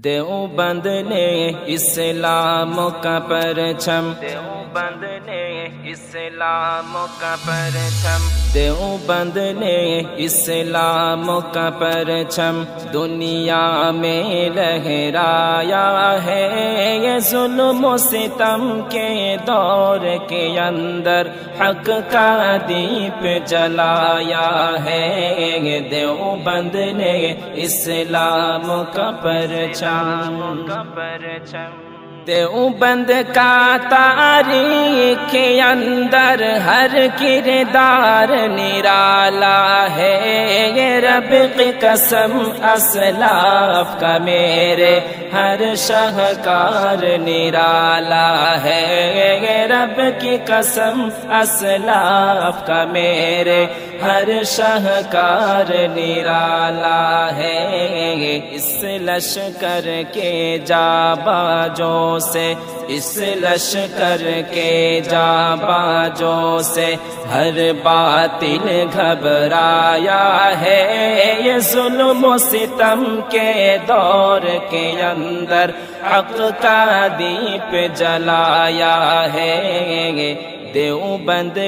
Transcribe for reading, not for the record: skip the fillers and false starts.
دیوبند نے اسلام کا پرچم، دیوبند نے اسلام کا پرچم، دیوبند نے اسلام کا پرچم دنیا میں لہرایا ہے۔ یہ ظلم و ستم کے دور کے اندر حق کا دیپ جلایا ہے۔ دیوبند نے اسلام کا پرچم، دیوبند کا تاریخ کے اندر ہر کردار نرالا ہے۔ یہ رب کی قسم اسلاف کا میرے ہر شاہکار نرالا ہے۔ یہ رب کی قسم اسلاف کا میرے ہر شاہکار نرالا ہے۔ اس لشکر کے جابازوں سے، اس لشکر کے جابازوں سے ہر باطل گھبرایا ہے۔ یہ ظلم و ستم کے دور کے اندر حق کا دیپ جلایا ہے۔ دیوبند